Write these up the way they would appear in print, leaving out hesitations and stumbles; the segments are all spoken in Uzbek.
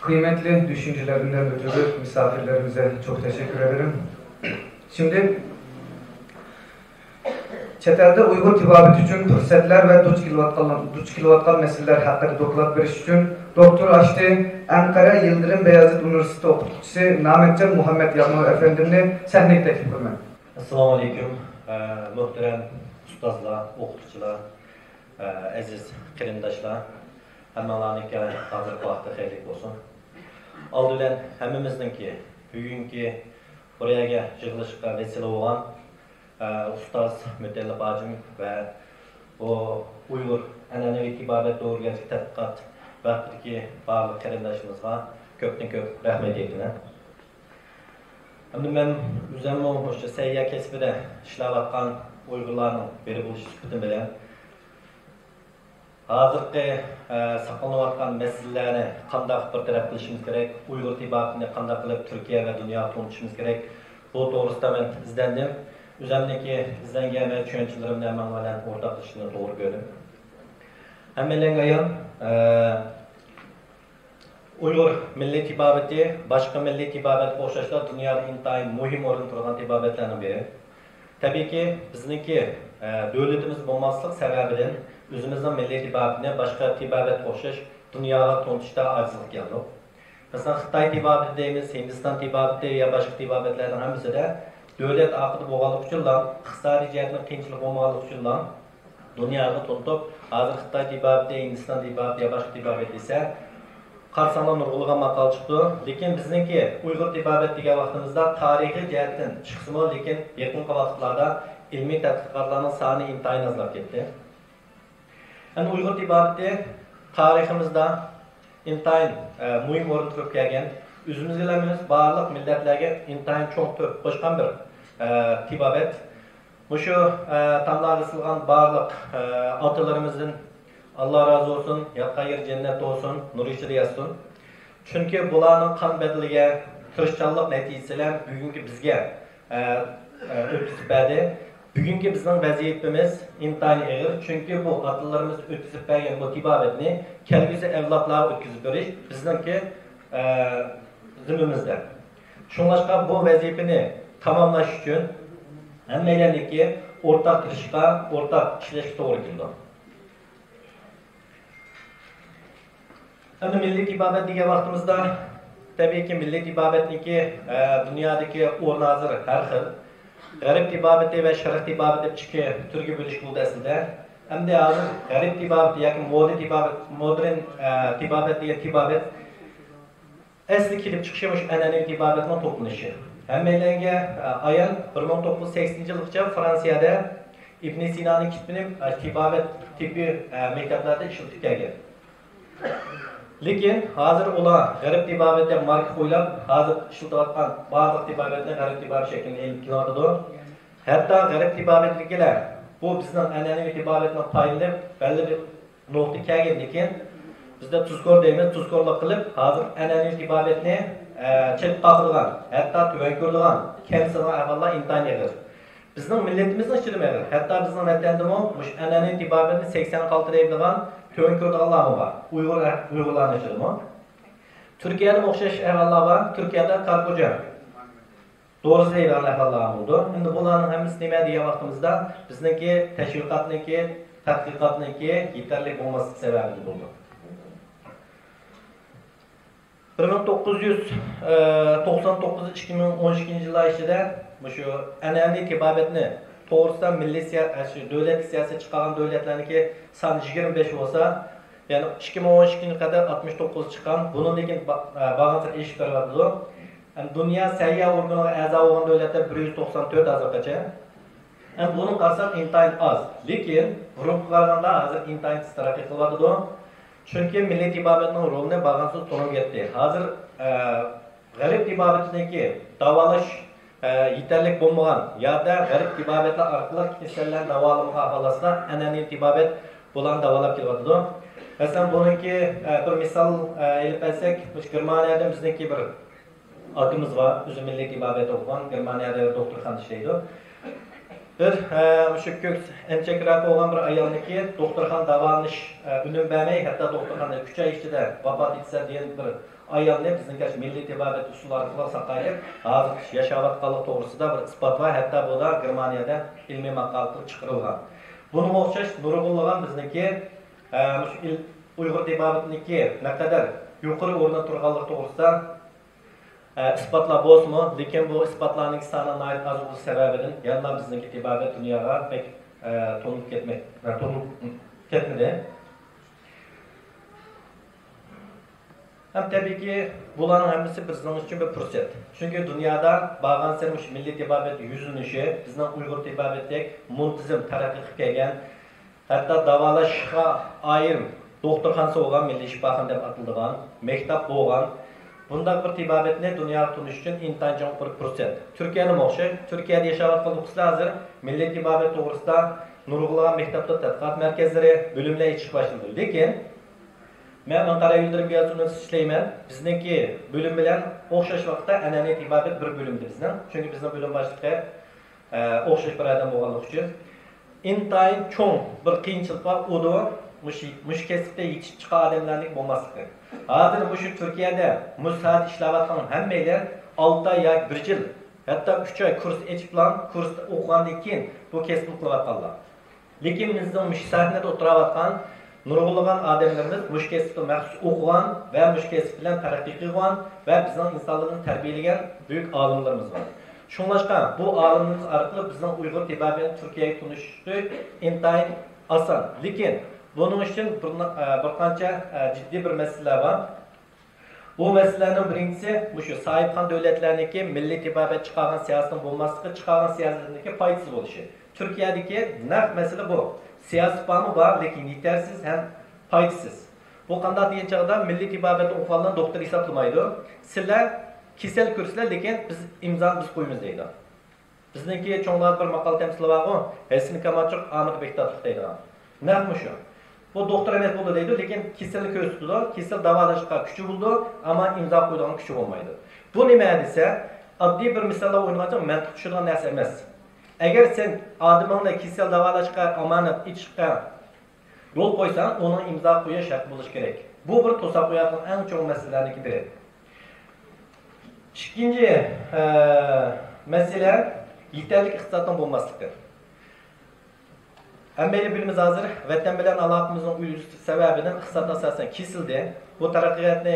Kıymetli düşüncelerinden ötürü misafirlerimize çok teşekkür ederim. Şimdi chet elde Uyghur tibbiyoti uchun fursatlar ve duch kelayotgan meseleler haqida doklad berish uchun doktor Ashti Ankara Yıldırım Beyazıt Üniversitesi o'qituvchisi Nametjon Muhammed Yag'mov efendimni sahnaga taklif qilaman. Assalomu alaykum, muhtaram ustozlar, o'qituvchilar, aziz qarindoshlar, hammalarniki hozirgi vaqtda xayrli bo'lsin. Oldi bilan hammamizningki bugungi buraya yig'ilishga vesile bo'lgan ustoz Mutallib Hojim va bu Uyg'ur an'anaviy tibbiyot to'g'risidagi tadqiqot vaqtidagi barliq qarindoshlarimizga ko'pdan ko'p rahmat aytaman. Endi men o'zimni o'sha sayya kasbida ishlayotgan Uyg'urlarning biri bo'lish sifatim bilan hozirgi saqlanayotgan masalalarni qanday bir taraf qilishimiz kerak, Uyg'ur tibbiyotini qanday qilib Turkiya va dunyoga tanitishimiz kerak, bu to'g'risida men izlandim. O'zimniki izlangan va tushunchalarimni men bilan o'rtoqlashishni to'g'ri ko'rdim. Hammalarga ayon Uyg'ur milliy tibbiyoti boshqa milliy tibbiyotga o'xshashda dunyoda intayin muhim o'rin turgan tibbiyotlarning biri. Tabiiyki bizniki davlatimiz bo'lmaslik sababidan o'zimizning milliy tibbiyotni boshqa tibbiyotga o'xshash dunyoga tanitishda ojizlik keldi. Masalan, Xitoy tibbiyoti deymiz, Hindiston tibbiyoti va boshqa tibbiyotlarning hammasida davlat aqidi bo'lganligi uchun, iqtisodiy jihatdan qiyinchilik bo'lmaganligi uchun dunyoga tanitib, hozir Xitoy tibbiyoti, Hindiston tibbiyoti va boshqa tibbiyot esa qarsanlar nurg'ulg'an maqol chiqdi. Lekin bizniki Uyg'ur tibbiyoti degan vaqtimizda tarixiy jihatdan chiqsimi, lekin yaqinqi vaqtlarda ilmiy tadqiqotlarning soni intayin ozlab ketdi. Yani Uyg'ur tibbiyoti tariximizda intayin muhim o'rin turib kelgan, o'zimizga emas, barliq millatlarga intayin cho'ng turib qo'shgan bir tibbiyot. Mushu tamlarga silgan barliq otalarimizdan Allah razı olsun, yatqa yer cennet olsun, nur içinde yatsın. Çünkü bularning qon bedeliga tirishchanlik natijasilar bugungi bizga o'tkazib berdi. Bugungi bizning vaziyatimiz intayin og'ir. Chunki bu atalarimiz o'tkazib bergan bu tibbiyotni kelgusi avlodlarga o'tkazib berish bizningki zimmamizda. Shunlashqa bu vazifani tamomlash uchun hammalarniki o'rtaq tirishqa, o'rtaq ishlashga to'g'ri keldi. Endi milliy tibbiyot degan vaqtimizda tabiiyki milliy tibbiyotniki dunyodagi o'rni hozir har xil. G'arb tibbiyoti va sharq tibbiyoti deb ikki turga bo'lish bo'ldi aslida. Endi hozir g'arb tibbiyoti yoki modern tibbiyot degan tibbiyot asli kelib chiqishi mush an'anaviy tibbiyotning to'planishi. Hammalarga ayon 1980-yilgacha Fransiyada Ibn Sina'ning kitobini tibbiyot tibbiy maktablarda ishlatib kelgan. Lekin hozir ular g'arb tibbiyotida marka qo'yib, hozir ishlatayotgan barliq tibbiyotni g'arb tibbiyot shaklini olib keladi. Hatto g'arb tibbiyotligilar bu bizning an'anaviy tibbiyotni tayinlab, belli bir nuqta kelgan, lekin bizda tuzkor deymiz, tuzkorlik qilib, hozir an'anaviy tibbiyotni chetqa qilgan, hatto tuvan ko'rdigan kamsirlar avvallar intayin og'ir. Bizning millatimizning ichida og'ir. Hatto bizning vatandami mush an'anaviy tibbiyotni 80 qaltiraydigan tuvan ko'rdiganlar bor. Uyg'urlarning ichida. Turkiyada o'xshash ahvollar bor. Turkiyada Karkoja to'g'ri deydigan ahvollar bo'ldi. Endi bularning hammasi nima degan vaqtimizda bizningki tashviqotniki, tadqiqotniki yetarli bo'lmasligi sababi bo'ldi. 1999-2012 yillar ichida shu an'anaviy tibbiyotni to'g'risida milliy davlat siyosati chiqqan davlatlarniki soni 25 bo'lsa, ya'ni 2012 qadar 69 chiqqan. Buni lekin bag'ancha ish ko'ryapti. Dunyo sayya organiga a'zo bo'lgan davlatlar 194 a'zogacha. Buni qarasak intayin oz. Lekin burunga qaraganda hozir intayin taraqqiy qilyapti. Chunki milliy tibbiyotning rolini bag'ansiz to'lib ketdi. Hozir g'arb tibbiyotidagi davolash yetarli bo'lmagan yoki g'arb tibbiyotlar orqali kasallar davolamga holatda an'anaviy tibbiyot bularni davolab kelyapti. Masalan, buniki bir misol olib olsak, Germaniyada bizniki bir akimiz var, o'zi milliy tibbiyot o'qigan, Germaniyada doktorxona ishlaydi. Bir shu ko'ks anchakrab bo'lgan bir ayolniki doktorxona davolanish unum bermay, hatto doktorxona 3 oy ichida vafot etsa degan bir ayolni bizning milliy tibobat usuli orqali saqlayib, hozir yashayotganlik to'g'risida bir isbot va hatto bular Germaniyada ilmiy maqola qilib chiqarilgan. Bunga o'xshash nurg'unlagan bizniki Uyg'ur tibobatniki naqadar yuqori o'rnda turganlik to'g'risida isbotlar bo'lsa-mu, lekin bu isbotlarning soni az bo'lish sababidan yana bizniki tibobat dunyoga pek to'lib ketmadi. Hem tabii ki buların hepsi bizim için bir fırsat. Çünkü dünyada bağlan sermiş milli tibaret yüzünüşü, bizden Uygur tibaretek muntizim taraqqi kelgan, hatta davalashga ayrim doktorxonasi bo'lgan milliy shifoxona deb atilgan, maktab bo'lgan. Bunday bir tibaretni dunyoga tunish uchun intanjon bir fursat. Turkiyada o'xshash, Turkiyada yashayotgan o'quvchilar hozir milliy tibaret to'g'risida nurg'unlagan maktabda tadqiqot markazlari, bo'limlar ichish boshladi. Lekin men Ankara Yıldırım Beyazıt Üniversitesi işleymen. Bizdeki bölüm bilen o'xshash vaqtda an'anaviy tibobat bir bölümdü bizden. Çünkü bizden bölüm başlığı o'xshash bir adam bo'lganligi uchun intayin cho'ng bir qiyinchilik bor. U da mush kasbda yetishib chiqqan odamlarning bo'lmasligi. Hozir shu Turkiyada mushat ishlayotgan hammalar 6 oy yoki 1 yil, hatto 3 oy kurs echib bilan kursda o'qigandan keyin bu kasbni qilayotganlar. Lekin bizning mush sahnada o'tirayotgan nurg'unlagan odamlarimiz mush kasbda maxsus o'qigan va mush kasb bilan taraqqiy qilgan va bizning insonlarni tarbiyalagan buyuk olimlarimiz bor. Shunlashqa bu olimlarimiz orqali bizning Uyg'ur tibobatini Turkiyaga tunishishni intayin oson. Lekin buning uchun bir qancha jiddiy bir masalalar bor. Bu masalalarning birinchisi shu sohibxon davlatlarniki milliy tibobat chiqargan siyosatning bo'lmasligi, chiqargan siyosatniki foydasiz bo'lishi. Turkiyadagi naq masala bu. Siyasi bağımı var, lekin yetersiz hem faydasız. Bu qanday degan chog'da milliy tibobat o'qiganlar doktor hisoblamaydi. Sizlar kasal ko'rsizlar, lekin biz imzoni biz qo'yamiz deydi. Bizniki cho'nglar bir maqol temsili bor-ku, Hasan Kamachiq, Ahmad Bektatov deydi. Naqmi shu. Bu doktor emas bo'ldi deydi, lekin kasallik ko'rsatdi, kasal davolashga kuchi bo'ldi, ammo imzo qo'yadigan kuchi bo'lmaydi. Bu nima desa, oddiy bir misolda o'ynagancha mantiq tushunadigan narsa emas. Eğer sen adamınla kişisel davalashga amanat içishga yo'l qo'ysang, onun imzo qo'yish shart bo'lishi kerak. Bu bir to'saq qo'yadigan eng cho'ng masalalarning biri. Ikkinchi masala yetarli iqtisodning bo'lmasligi. Hammaylar bilamiz hozir vatan bilan aloqamizning uyushtish sababidan iqtisod asosan kesildi. Bu taraqqiyotni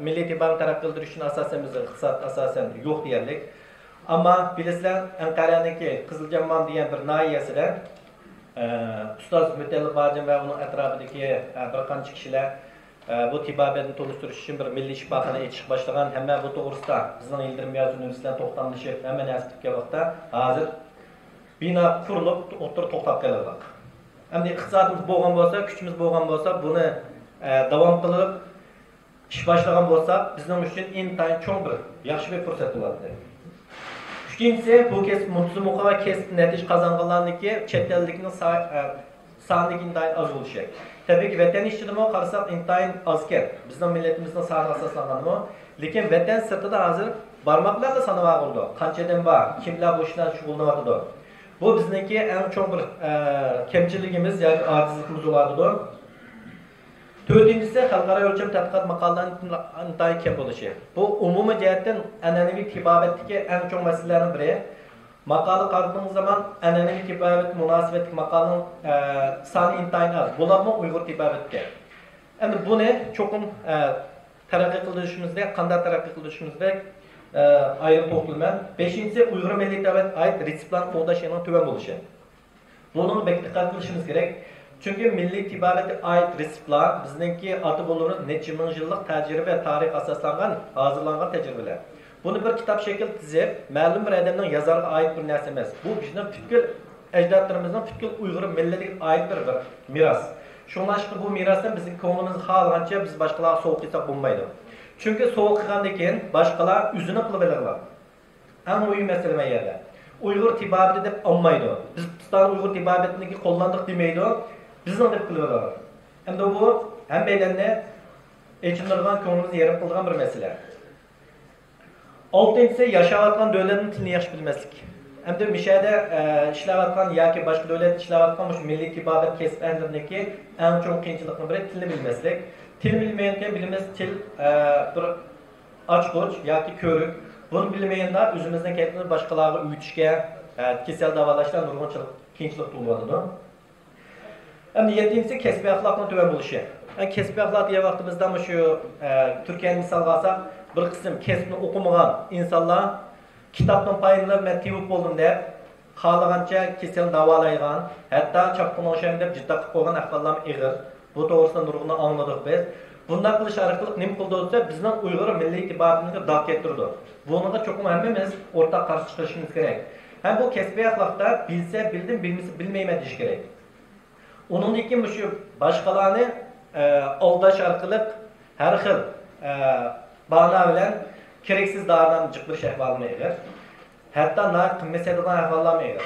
milliy tibobat taraqqi qildirish uchun asosan biz iqtisod asosan yo'q deyarlik. Ama bilisizler Ankara'daki Kızılcahamam diyen bir nahiyesinde Ustaz Mütelli Bacım ve onun etrafındaki bir qancha kişiler bu tibobatni tanıştırış için bir milliy shifoxona etish başlagan. Hemen bu to'g'risida bizning Yıldırım Beyazıt Üniversitesi'nden to'xtamlashib, hemen nasibga vaqtda hozir bina qurilib, o'tirib to'xtab qoldik. Endi iqtisodimiz bo'lgan bo'lsa, kuchimiz bo'lgan bo'lsa, buni davom qilib ish boshlagan bo'lsa, bizning uchun intayin cho'ng bir yaxshi bir fursat bo'ladi. Üçüncüsü bu kesip muntizim o'qigan va kesib natija qozonganlarniki chet ellikning soniga intayin az bo'lishak. Tabii ki vatan ishchiligi qarasak intayin azken. Bizning millatimizning soniga asoslanganmi? Lekin vatan sirtida hozir barmoqlarga sanab oldi. Qanchadan bor, kimlar bu ishdan shug'ullanadi. Bu bizniki eng cho'ng bir kamchiligimiz yoki ojizligimiz bo'ladi. Dördüncüsü xalqaro o'lcham tadqiqot maqolalarning intayin kam bo'lishi. Bu umumiy jihatdan an'anaviy tibobatdagi eng cho'ng masalalarning biri. Maqola qaradığınız zaman an'anaviy tibobat munosabatli maqolaning soni intayin az. Bularmi Uyg'ur tibobatga. Endi buni cho'qim taraqqiy qilishimizda, qanday taraqqiy qilishimizda ayrim to'xtalman. 5-si Uyg'ur milliy tibobat ait retseptlarni qo'llashning tuban bo'lishi. Buni diqqat qilishimiz kerak. Çünkü milliy tibobatga ait retseptlar bizningki ata-bobolarimiz necha ming yillik tajriba va tarix asoslangan, hozirlangan tajribalar. Buni bir kitob shakl tizib, ma'lum bir odamning yazarga ait bir narsa emas. Bu bizning butkul ajdodlarimizning butkul Uyg'ur millatiga ait bir miros. Shunlashqa bu mirosdan bizning ko'nglimiz xohlagancha biz boshqalarga sovuq qilsak bo'lmaydi. Chunki sovuq qilgandan keyin boshqalar o'zini qilib oladilar. Eng muhim masala bu yerda. Uyg'ur tibobati deb olmaydi. Biz Piston Uyg'ur tibobatini qo'llandik demaydi. Bizning deb qilib Endi bu hammalarni echindirgan ko'nglimizni yerim qilgan bir masala. 6-si yashayotgan davlatning tilini yaxshi bilmaslik. Endi mishada ishlayotgan yoki boshqa davlatda ishlayotgan milliy tibobat kasb ahlilarniki eng cho'ng qiyinchilikning biri tilni bilmaslik. Til bilmeyenken bilimiz til bir açqoç yoki ko'rik. Bunu bilmeyende özümüzden kendimizi başkalarına uyutuşke, kesel davalashdan nurg'unchilik, qiyinchilik tug'iladi. Endi 7-si kasbiy axloqning tuvan bo'lishi. Kasbiy axloq degan vaqtimizda shu Turkiyani misolga olsak, bir qism kasbni o'qimagan insonlar kitobdan foydalanib men tibib bo'ldim deb xohlagancha kesel davolaygan, hatto chapqin o'shan deb jiddiy qilib qo'ygan ahvollar ig'ir. Bu to'g'risida nurg'uni angladik biz. Bunday qilish orqali nima qildi desa, bizning Uyg'ur milliy ittifoqimizga dog' keltirdi. Bunga cho'qim hammamiz o'rtaq qarshi chiqishimiz kerak. Ham bu kasbiy axloqda bilsa bildim, bilmasa bilmayman deyish kerak. Onundan keyin shu boshqalarni aldash orqali har xil bana bilan keraksiz doridan chiqarish ahvolini egir. Hatto qimmatlaydigan ahvollarni egir.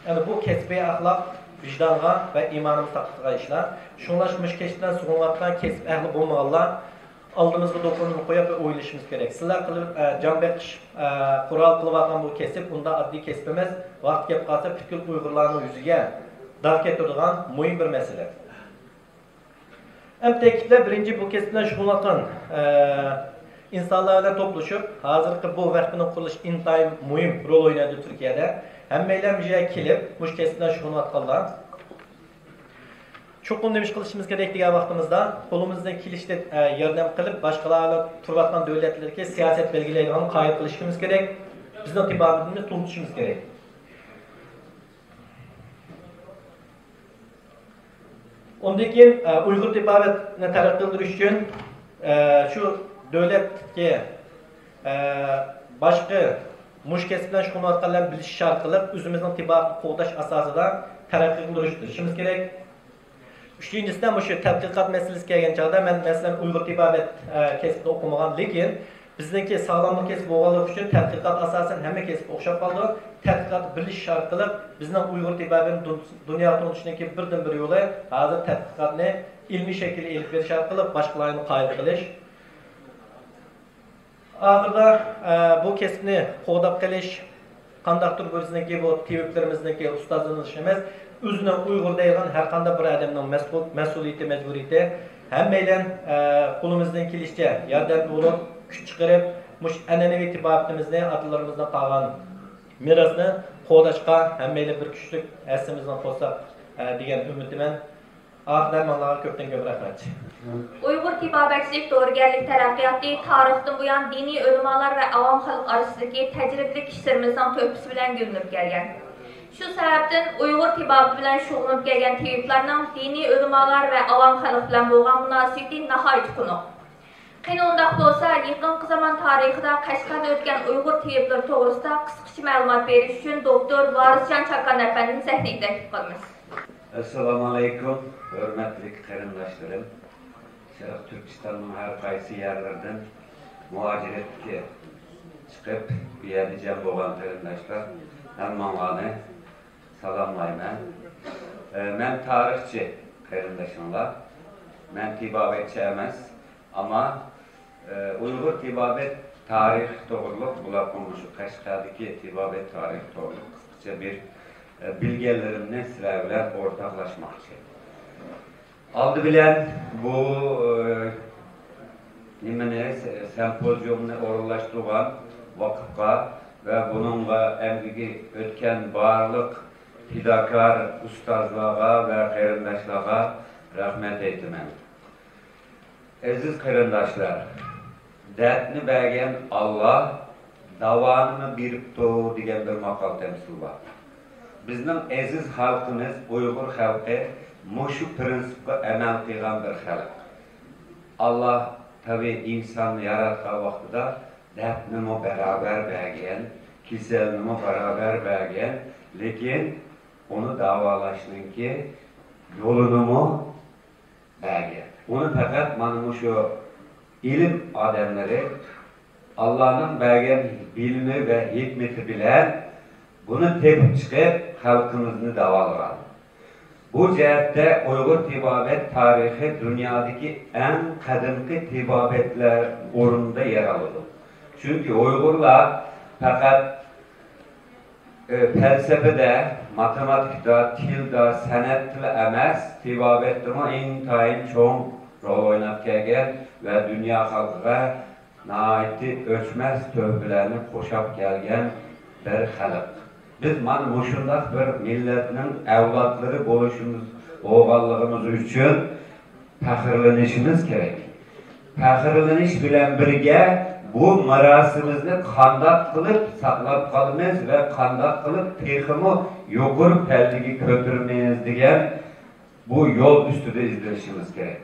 Yani bu kasbiy axloq vijdonga va iymonimiz taqdirga ishlar. Shunlashmish kechdan sug'unayotgan kasb ahli bo'lmaganlar oldimizga do'qonini qo'yib o'ylashimiz kerak. Sizlar qilib jon beqish qurol qilayotgan bu kasb unda oddiy kasb emas, vaqt kelib qolsa butkul Uyg'urlarning yuziga dog' keltiradigan muhim bir masala. Hem ta'kidlab birinchi bu kasb bilan shug'ullangan insonlar bilan to'plashib, hozirgi bu vaqtning qurilish intayin muhim rol o'ynaydi Turkiyada. Hammalar bu yerga kelib, bu kasb bilan shug'ullanganlar. Cho'qim nima qilishimiz kerak degan vaqtimizda qo'limizdan kelishda yordam qilib, boshqalarga turayotgan davlatlarga siyosat belgilaydigan qoida qilishimiz kerak. Bizning tibbiyotimizni to'g'ritishimiz kerak. Ondan keyin Uyg'ur tibbiyotini taraqqiy qildirish uchun shu davlatga boshqa mush kasb bilan shug'ullanganlarni bilish orqali o'zimizning tibbiyotni qo'llash asosida taraqqiy qildirishimiz kerak. Üçüncüsüden bu tədqiqat meselesi kelgan chog'da men masalan Uyg'ur tibbiyot kasbini o'qimagan, lekin bizniki sog'lomlik kasbi bo'lganligi uchun tədqiqat asosan hamma kasb o'xshab qoldi. Tədqiqat bilish orqali bizning Uyg'ur tibbiyotini dunyo tunishniki birdan-bir yo'li hozir tədqiqatni ilmiy shaklga elib berish orqali boshqalarni qoyil qilish. Oxirida bu kasbni qo'g'dab qilish, qandaqdir bizniki bu tibiblarimizniki ustozlarimiz emas, o'zini Uyg'ur deyilgan har qanday bir odamning mas'uliyati, majburiyati hammalar qo'limizdan kelishicha yordam bo'lib, kuch chiqarib, mush an'anaviy tibbiyotimizni, atalarimizdan qolgan merosni qo'llashga hammalar bir kuchlik assimizdan qo'shsak degan umidimdan. Oxirida menga ko'pdan ko'p rahmat. Uyg'ur tibbiyotchilik to'g'rigarlik taraqqiyoti tarixdan buyon diniy ulamolar va avom xalq orasidagi tajribali kishilarimizning to'pisi bilan gullab kelgan. Şu sebepten Uyg'ur tibbiyoti bilan shug'ullanib kelgan tabiblarning diniy ulamolar va avom xalq bilan bo'lgan munosabati nihoyat qunuq. Qani undaq bo'lsa, yaqin zaman tarixida Qashqarda o'tgan Uyg'ur tabiblar to'g'risida qisqacha ma'lumot berish uchun doktor Varisjon Chakan efendini sahnaga taklif qilamiz. Assalomu alaykum, hurmatli qarindoshlarım. Sharq Turkistonning har qaysi yerlardan muhojiratga chiqib, bu yerda jam bo'lgan qarindoshlar hammani salamlayman. Men tarixchi qarindoshimlar. Men tibbiyotchi emas, ama Uyg'ur tibbiyot tarix to'g'riliq bular shu Qashqardagi tibbiyot tarix to'g'riliq qisqacha bir bilgilerimni sizlar bilan o'rtoqlashmoqchi. Oldi bilan bu nimani sempozyumni o'rinlashtirgan vaqtga ve bununla emgigi ötken barlık fidakar ustazlığa ve qarindoshlarga rahmet eytimen. Aziz qarindoshlar, dardni bergen Allah davanını biripti degan bir maqol temsil var. Bizning aziz xalqimiz Uyg'ur xalqi mushu prinsipga amal qilgan bir xalq. Allah tabii insanı yaratgan vaqtida dardni beraber bergen, kiselni beraber bergen, lekin onu davalaşınki yolunu mu bergen. Onu fakat mana şu ilim adamları Allah'ın bergen bilimi ve hikmeti bilen bunu tepip çıkıp halkımızını davalagan. Bu cihette Uyghur tibbiyot tarihi dünyadaki en kadimki tibbiyotlar orunda yer alıyor. Çünkü Uygurlar fakat felsefede, matematikte, tilde, sanatla emas, tibbiyotda intayın çok rol oynap gelgen ve dünya halkıga naiti ölçmez töhbelerini koşap gelgen bir halk. Biz mana muşundaq bir milletinin evlatları boluşumuz, oğallığımız üçün fəxirlenişimiz gerek. Fəxirleniş bilen birge bu marasimimizni qandaq qılıp saqlap qalımız ve qandaq qılıp teximi yuqur pəlligi kötürmeyiz degen bu yol üstüde izleyişimiz gerek.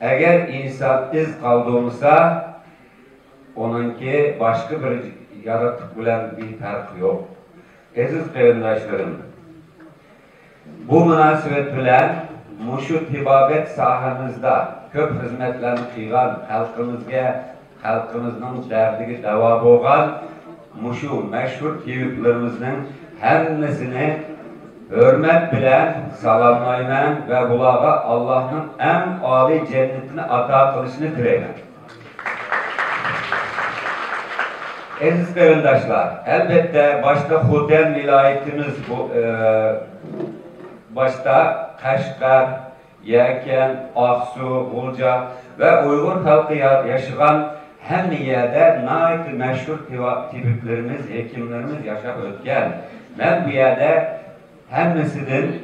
Eğer insan iz kaldığımızda onunki başka bir yaratık bilen bir farkı yok. Aziz qarindoshlarım, bu münasebet bilen muşu tibabet sahamızda köp hizmetlerini qilgan halkımızın derdiga davo bo'lgan muşu meşhur tibiblerimizin hemmisini hürmet bilen salamlayman ve bulağa Allah'ın en âli cennetini ata kılışını dileyman. Aziz qarindoshlar, elbette başta Xoten vilayetimiz başta Qashqar, Yakan, Aksu, G'ulja ve Uyghur halkı yaşayan hem yerde nait meşhur tabiplerimiz, hekimlerimiz yaşap ötken. Ben bu yerde hemmisinin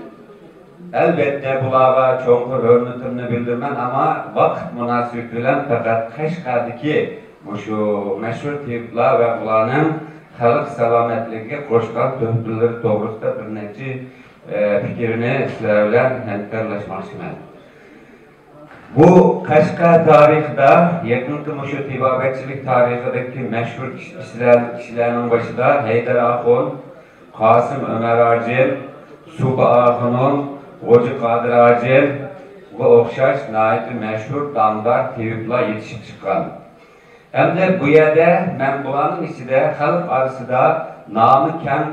elbette bulağa çoğunluk hürmetimini bildirmen ama vakit münasebet bilen fakat Qashqardaki şu meşhur tabipler ve bulanın halk selametliğe koşkan töhbüleri doğrusunda bir neci fikrini sizlerle hemkarlaşmışım. Bu Qashqar tarihinde, yakınki muşu tibabetçilik tarihindeki meşhur kişilerin başında Heydar Axun, Qasım Ömer Acil, Suba Axun'un, Hoca Qadir Acil ve okşaş naiti meşhur damdar tabipler yetişip çıkan. Hem de bu yerde ben bulanın içinde halk arasında namı ken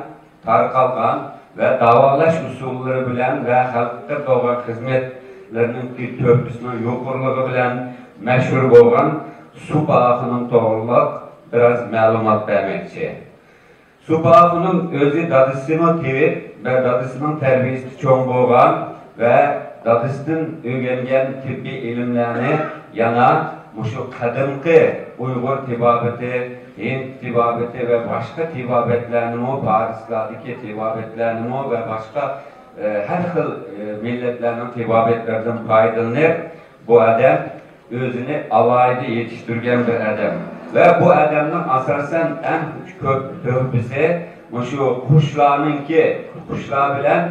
tarqalgan ve davalaş usulları bilen ve halkta doğan hizmetlerinin ki töhbüsünün yuqurluğu bilen meşhur bolgan Suba Axun'un doğruluk biraz malumat vermekçi. Suba Axun'un özü dadısının tabip ve dadısının terbiyesi çoğun bolgan ve dadısının öğrengen tibbi ilimlerini yana muşu kadimki Uyghur tibabeti, Hint tibabeti ve başka tibabetlerini o Paris'taki tibabetlerini o ve başka her xil milletlerinin tibabetlerden faydalanır. Bu adam özünü alayda yetiştirgen bir adam. Ve bu adamın asasen en köp töhbüsü muşu kuşlar bilen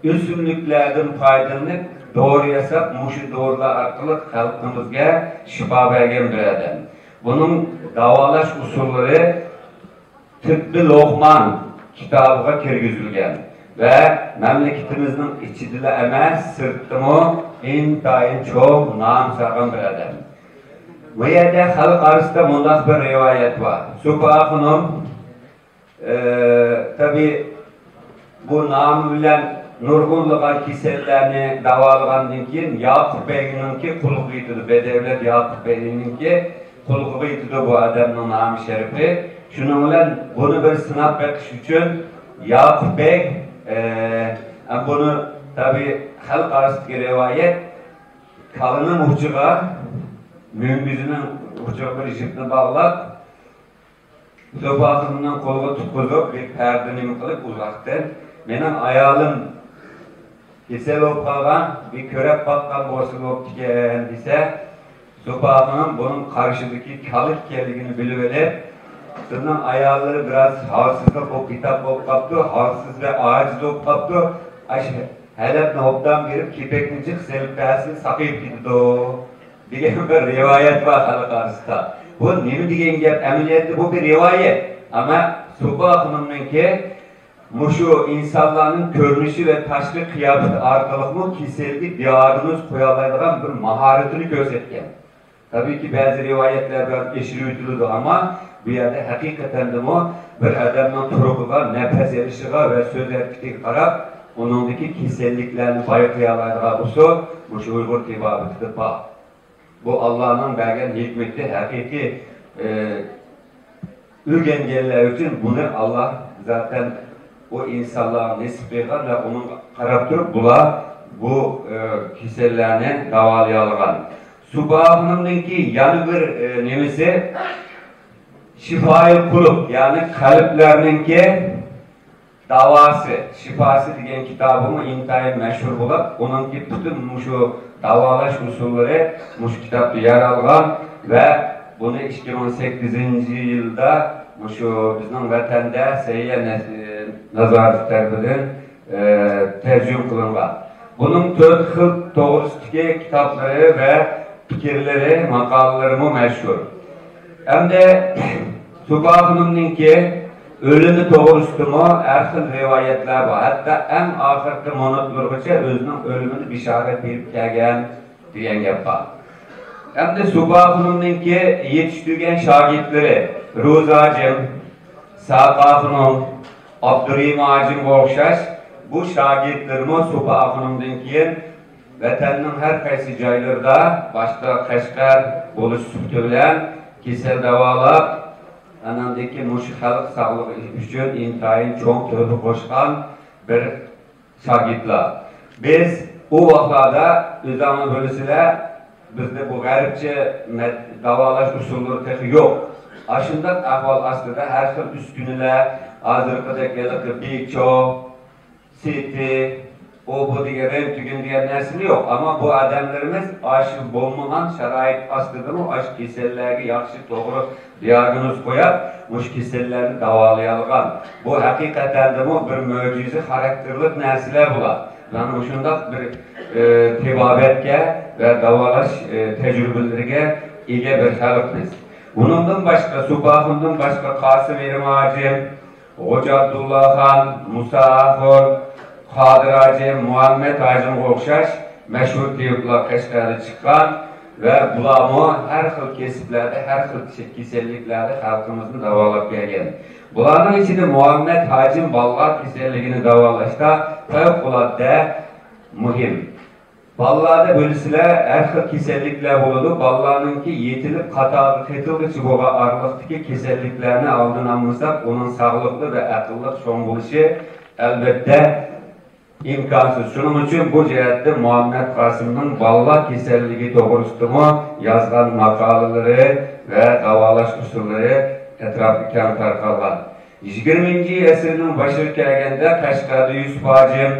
üstünlüklerden faydalanıp doğru yasap, muşu doğrular arkalık halkımızga şifa vergen bir adam. Bunun davalaş usulleri Tıbbi Lokman kitabıga kirgizilgen ve memleketimizin içidile emas, sırtımı intayin çok nam sargan bir adam. Bu yerde halk arasında mundaq bir rivayet var. Suba Axun'un tabi bu namı bilen nurgunluğun kisellerini davalığından keyin Yakup Bey'inki kuluğu itidir. Bedevlet Yakup Bey'inki kuluğu itidir bu adamın namı şerifi. Şunun bilen bunu bir sınap bakış için Yakup Bey bunu tabi halk arasındaki rivayet kalının uçuğa mümbüzünün uçuğa bir jipni bağlap Suba Axun'un koluğu tutkuzup bir perdeni kılıp uzaktan menin ayalım kesel olup kalgan, bir körep bakkan boğazı olup diken dese Suba Axun'un bunun karşıdaki kalık kelligini biliverip bunun ayarları biraz halsızlık o kitap olup kaptı, halsız ve aciz olup kaptı. Helep hoptan girip kipeknicik selipkasını sakayıp gitti o. Diyen bir rivayet var halk arasında. Bu nemi diyen gep emniyetli bu bir rivayet. Ama Suba Axun'unki muşu insanların görünüşü ve taşlı kıyafet arkalık kesildi diyarınız koyalaydıran bir maharetini gözetken. Tabii ki bazı rivayetler biraz eşri ütülüdü ama bu yerde hakikaten de o bir adamın turuğuna, nefes erişiğe ve söz erkekliğe karab onundaki keselliklerini bayıklayalaydığa usul muşu Uyghur tibabetidir bak. Bu Allah'ın belgen hikmeti, hakiki ürgengeller için bunu Allah zaten o insanlığa nisip eder ve onun karab durup bu kesellerini davalayalgan. Subahınımdaki yanı bir nemesi şifayı kulup, yani kalplerininki davası, şifası diyen kitabımı intayın meşhur bulup, onunki bütün şu davalaş usulleri muş kitapta yer algan ve bunu 2018 yılda şu bizim vatanda Seyye Nazaret tarafından tercüme kılıngan. Bunun 4 xil doğrusundaki kitapları ve fikirleri, makalalarımı meşhur. Hem de Subahınımdaki ölümü doğrusunda her xil rivayetler var. Hatta en ahirki monotlargacha özünün ölümünü bişaret verip kelgen diyen gap var. Hem de Subahınımdaki yetiştirgen şagirdleri Ruzacım, Saqafının, Abdurrahim Acım okşaş bu şagirdlerimi Subahınımdan keyin vatanning her qaysi joylarida başta Qashqar bo'lish sufti bilan kesel davolab anandagi mush xalq sog'lig'i uchun intayin cho'ng turib qo'shgan bir shogirdlar. Biz u vaqtlarda o'zimiz bo'lisizlar bizde bu g'arbcha davolash usullari texi yo'q. Aşındak ahval aslında her xil üstünüler, hozirgidek bekço, seti, o bu diye tügün diye nesli yok. Ama bu adamlarımız aşı bulmadan şarait aslında mı aşı kesellerine yaxşı doğru diagnoz koyup, muş kesellerini davalayalgan. Bu hakikaten de bir möcize karakterlik nesiller bular. Yani şundak bir tebabetke ve davalaş tecrübelerine ege bir halkız. Bunundan başka, Subahından başka Kasım Erim Acım, Hoca Abdullah Han, Musa Ahol, Kadir Acım, Muhammed Acım okşaş meşhur teyipler Qashqar'da çıkan ve bulamı her xil kesiplerde, her xil keselliklerde halkımızın davalap gelgen. Bularning içinde Muhammed Acım ballar keselligini davalaşta fevkalade muhim. Ballarda bölüsüler her xil kesellikler buludu. Ballarınki yetilip katılgıcı boğa aralıktaki keselliklerini aldığımızda onun sağlıklı ve akıllı son buluşu elbette imkansız. Şunun için bu cihette Muhammed Kasım'ın ballar keselliği doğrusunda yazgan makaleleri ve davalaş usulleri etrafı kent tarkalgan. 20. asırın başı kelgende Qashqar'da Yusuf Acım,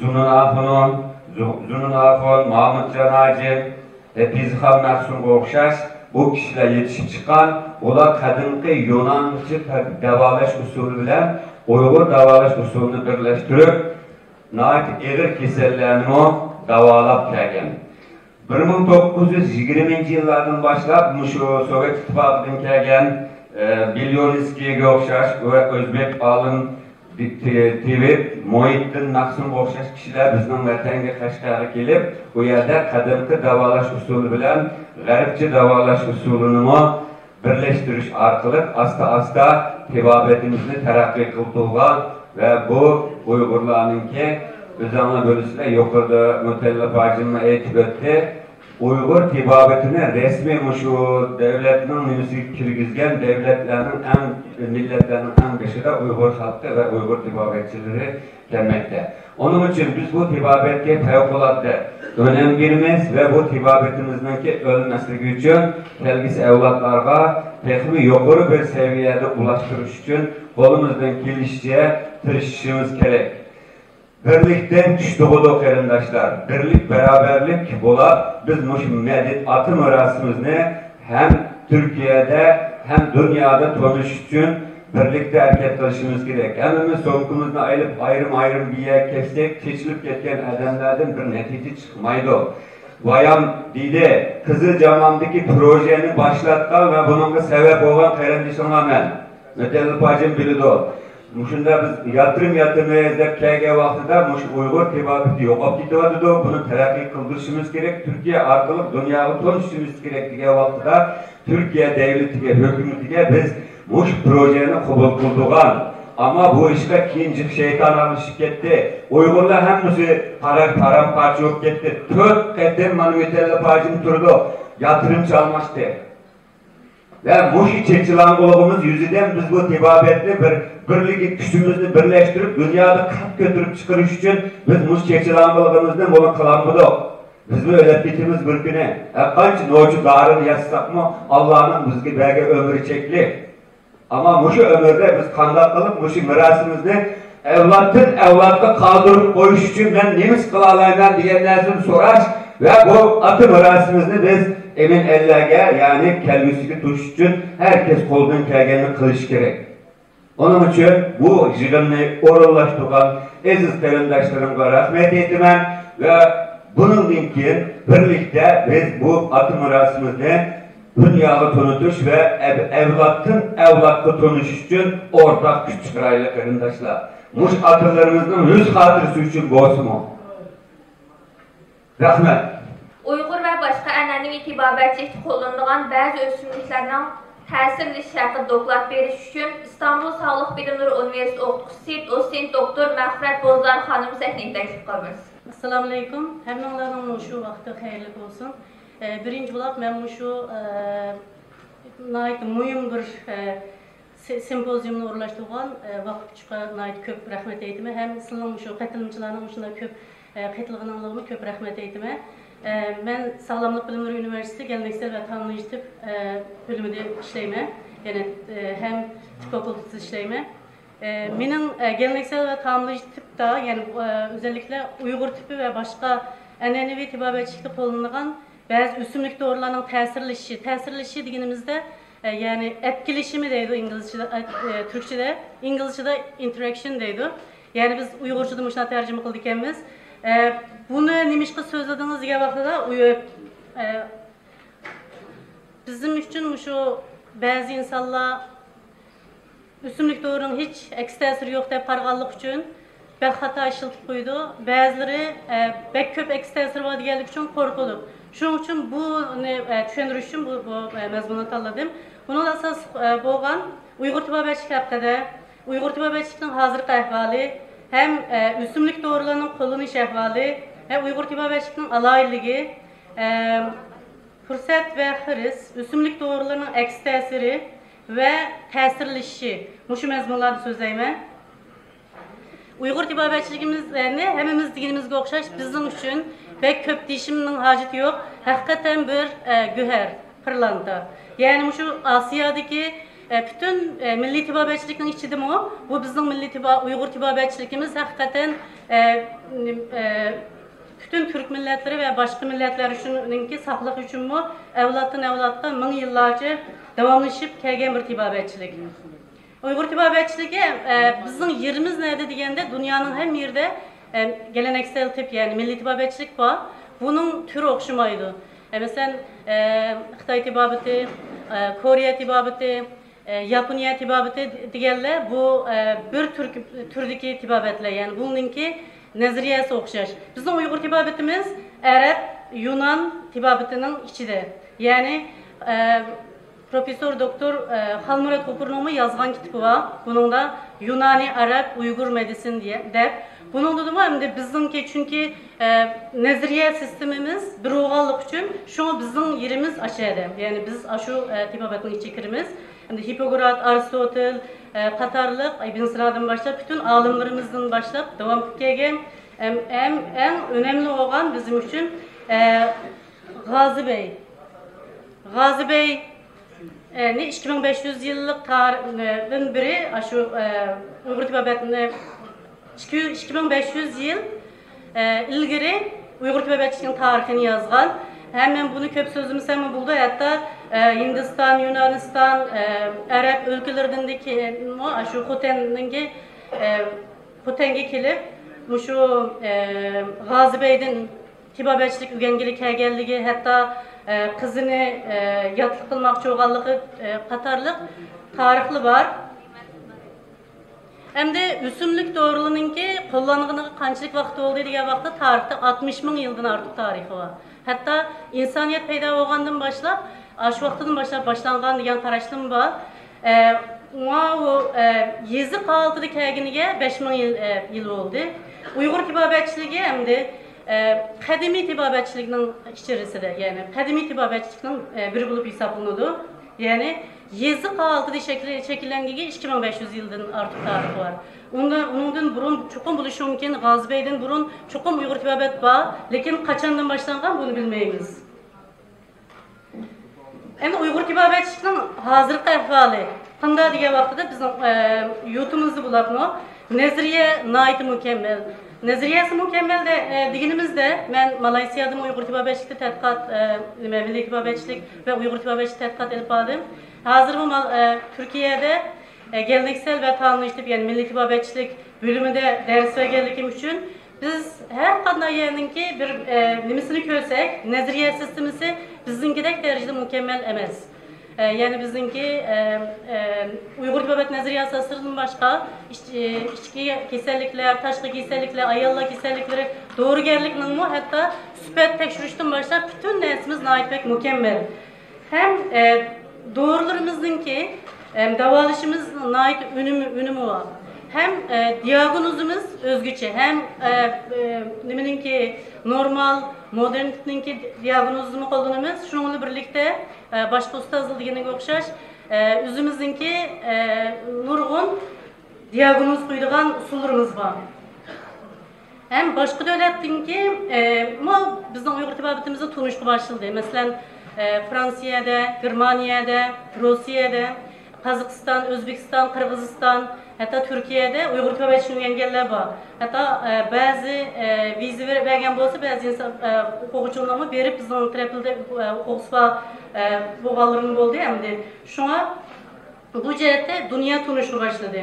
Zunun Afon, Mahmut Can Acım, Pizhan Mahsun'a okşaş bu kişiler yetişip çıkan, olar kadınki Yunanlıcı davalaş usulü bilen Uygur davalaş usulünü birleştirip nait ağır kesellerini o davalap kelgen. 1920 yıllardan başlap şu Sovyet İttifakı'ndan kelgen Bilyoniski'ye okşaş ve Özbek alın Tevip, Muhittin, Naqsın okşaş kişiler bizning vatanga Qashqarga kelip, bu yerda qadimki davolash usuli bilan g'arbcha davolash usulini birleştirish orqali asta-asta tebobetimizni taraqqiy qildirgan ve bu Uyg'urlarninki o'zini bo'lisida yuqorida Mutallab Acım aytib o'tdi. Uygur tibabetine resmi şu devletinin nimesi kirgizgen devletlerinin milletlerinin en beşi de Uygur halkı ve Uygur tibabetçileri gelmekte. Onun için biz bu tibabetke fevkalade önem vermemiz ve bu tibabetimizdenki ölmeslik için kelgisi evlatlarga tekmi yukarı bir seviyede ulaştırış için kolumuzdan gelişçe tırışışımız gerek. Birlikten düştüğüdü kardeşler. Birlik, beraberlik bola biz atı mirasımızı hem Türkiye'de hem dünyada tanış için birlikte hareket kılışımız gerek. Hemimiz soğukumuzda ayrım bir yer kessek, seçilip geçen adamlardan bir netice çıkmaydı. Vayam dedi, Kızılcamam'daki projeni başlattan ve bunun sebep olan kardeşimle ben. Mutallab Acım bildi o. Muşunda biz yatırım kelge vaxtida Uygur tibabeti yo'qolib ketyapti. Buni taraqqiy qildirishimiz kerak. Türkiye orqali dunyoga tanishishimiz kerak degan vaqtida Türkiye devletiga, hukumatiga biz mush projeni qabul qildigan. Ama bu ishga keyin şeytan alışıp ketdi. Uygurlar hammasi paramparça bo'lib ketdi. 4 qatim Mutallab Acım turdi. Yatırım çalmıştı. ve muşi çeçilangılığımız yüzünden biz bu tibabetli birlik güçümüzü birleştirip dünyada kat götürüp çıkarış için biz muş çeçilangılığımızdan bunu kılanmadık. Biz bu öğrettiğimiz bir güne kaç nocu darını yazsak mı Allah'ın bizge belge ömrü çekli. Ama muşu ömürde biz kandak kılıp muşu mirasımızı evlatla kaldırıp koyuş için ben nemiz kılalaydan diyenlerden soraç ve bu atı mirasımızı biz emin ellerge yani kelbisini tuş için herkes koldan kelgenini kılış gerek. Onun için bu jığınını orullaştıran aziz terimdaşlarımla rahmet etmem ve bunun için birlikte biz bu atı mirasımızı dünyalı tanıtış ve evlatlı tanış için ortak güç çıkarayla karındaşlar. Muş atırlarımızın yüz hatırısı için olsun mu? Rahmet. Uyghur ve başka ənənəvi tibabətçilikdə kullanılan bəzi ösümlüklərdən təsirli şərtdə doklad veriş üçün İstanbul Sağlıq Bilimleri Üniversitesi oxucusu dosent doktor Məğfirət Bozlar xanım səhnəyə təklif qılırız. Assalamu alaikum. Həmənlərin şu vaxtı xeyirli olsun. Birinci bulaq mən şu mühim bir sempozyumda uğurlaşdırğan vakıfçıqa köp rəhmət eytimə. Həm sizin şu qatılımçılarının şunda köp qatılğanlığımı köp rəhmət eytimə. Mən Sağlamlıq Bilimleri Üniversitesi Geleneksel ve Tanımlayıcı Tıp bölümünde işleyme. Yani hem tıp fakültesi işleyme. Benim geleneksel ve tanımlayıcı tıpta yani özellikle Uyghur tıpı ve başka ənənəvi tibabətçilikdə kullanılan bazı üsümlük doğrularının təsirleşi dediğimizde yani etkileşimi deydi İngilizce'de, Türkçe'de, İngilizce'de interaction deydi. Yani biz Uygurca'da muşuna tercüme kıldık kendimiz. Bunu nemişki sözlediğiniz gibi vaxtıda bizim için şu bazı insanlar üsümlük doğrunun hiç ekstesiri yok deyip parğallık için bek hata işiltip koydu. Bazıları bek köp ekstesiri var diyelik için korkuldu. Şunun için bu düşündürüş için bu mezmunu tanıdım. Bunun asas boğan Uyghur tibabətçilik hakkında, Uyghur tibabətçilikinin hazırki ahvali, hem üsümlük doğrularının kullanış ahvali, hem Uyghur tibabətçilikinin alaylığı, fırsat ve hırs, üsümlük doğrularının ekstesiri ve təsirleşi. Muşu mezmunlarda sözleyme. Uyghur tibabətçiligimizde hemimiz diğerimizge okşaş bizim için pek köp değişiminin haceti yok. Hakikaten bir güher, pırlanta. Yani şu Asya'daki bütün milli tibabətçilikten içinde mi o? Bu bizim Uyghur tibabətçilikimiz hakikaten bütün Türk milletleri ve başka milletler için ki sağlık için mi? Evlattan min yıllarca devamlaşıp kelgen bir tibabətçilik. Uyghur tibabətçiligi bizim yerimiz nerede diyende dünyanın hem yerde geleneksel tip yani milli tibabətçilik var. Bunun türü okşumaydı. Mesela Xitay tibabeti, Kore tibabeti, Japonya tibabeti diğerler bu bir türdeki tibabetler yani bununki nezriyesi okşaş. Bizim Uyghur tibabetimiz Arap, Yunan tibabetinin içinde. Yani Profesör Doktor Halmurat Kopurnomu yazgan kitabı var. Bunun da Yunani, Arap, Uygur Medisin diye der. Bunun da hem de bizimki çünkü nezriye sistemimiz bir oğallık için şu bizim yerimiz aşağıda. Yani biz şu tibabetin içikirimiz. Hem de Hipokrat, Aristotel, Katarlık, İbn Sina'dan başlayıp bütün alimlerimizden başlayıp devam ettiğim en önemli olan bizim için Gazi Bey. Gazi Bey 2500 yıllık tarihin biri şu Uyghur tibabetinde 2500 yıl ilgiri Uyghur tibabetçiliğinin tarihini yazgan. Hemen bunu köp sözümüz hemen buldu. Hatta Hindistan, Yunanistan, Arap ülkelerindeki şu Huten'e kelip şu Gazi Bey'den tibabetçilik ügengilik hergelliği hatta kızını yatlık kılmak çoğallığı Katarlık tarihli var. Hem de üsümlük doğruluğunun ki kullanıldığına kançılık vakti olduğu diye vakti tarihte 60 bin yıldan artık tarihi var. Hatta insaniyet peyda olğandan başlap, şu vaxtdan başlanğan diyen taraşlım var. O yezi qaldığı kəyginige 5 bin yıl oldu. Uyghur tibabətçiliği hem de qədimi tibabətçiliğinin içerisinde yani qədimi tibabətçiliğinin biri bulup hesaplanıyordu. Yani Yezi qaltıda şekillengigi 2500 yıldan artıq tarixi var. Ondan burun çoxum buluşu mümkün, Gazibeyden burun çoxum Uyghur tibabet var, lekin qaçandan başlanğan bunu bilmeymiz. Endi Uyghur tibabetçiliğinin hazırkı ahvali qanday degan vaqtida bizning yurtimizda bularni nazariya nayt mükemmel. Nazariyasi mükemmel deganimizda men Malaysiyada Uyghur tibabetçilikda tadqiqot, milliy tibabetçilik ve Uyghur tibabetçilik tadqiqot olib bordim. Hozir bu Türkiye'de geleneksel ve tanınışlı yani milliy tibabetçilik bölümünde ders verganligim uchun biz her qanday yerninki bir nimasini ko'rsak, nazariya sistemasi bizninkidek derecede mükemmel emas. Yani bizimki Uyghur tibabet nazariyasi asırdan başka içki kesellikler, taşkı kesellikler, ayalla kesellikleri, doğrugerliknin mu hatta süpet tekşürüşten başka bütün dersimiz naitbek mükemmel. Hem doğrularımızdaki davalışımız nait önümü var. Hem diagnozumuz özgüçe, hem normal, moderniteninki diagnozunu kullanımız. Şununla birlikte başka ustazlı degeninge okşaş, özümüzdeki nurgun diagnoz koyduğun usullarımız var. Hem başka devlettinki, bizden Uyghur tibabetimizde tunuşku başladı. Mesela Fransiyada, Germaniyada, Rusya'da, Kazakistan, Özbekistan, Kırgızistan, hatta Türkiye'de Uyghur tibabetçiliğini engeller var. Hatta bazı vize vergen bolsa bazı insan okuğuçuluğunu berip bizden trepilde okuğuspa boğalarının oldu hem de. Şuna bu cihette dünya tunuşu başladı.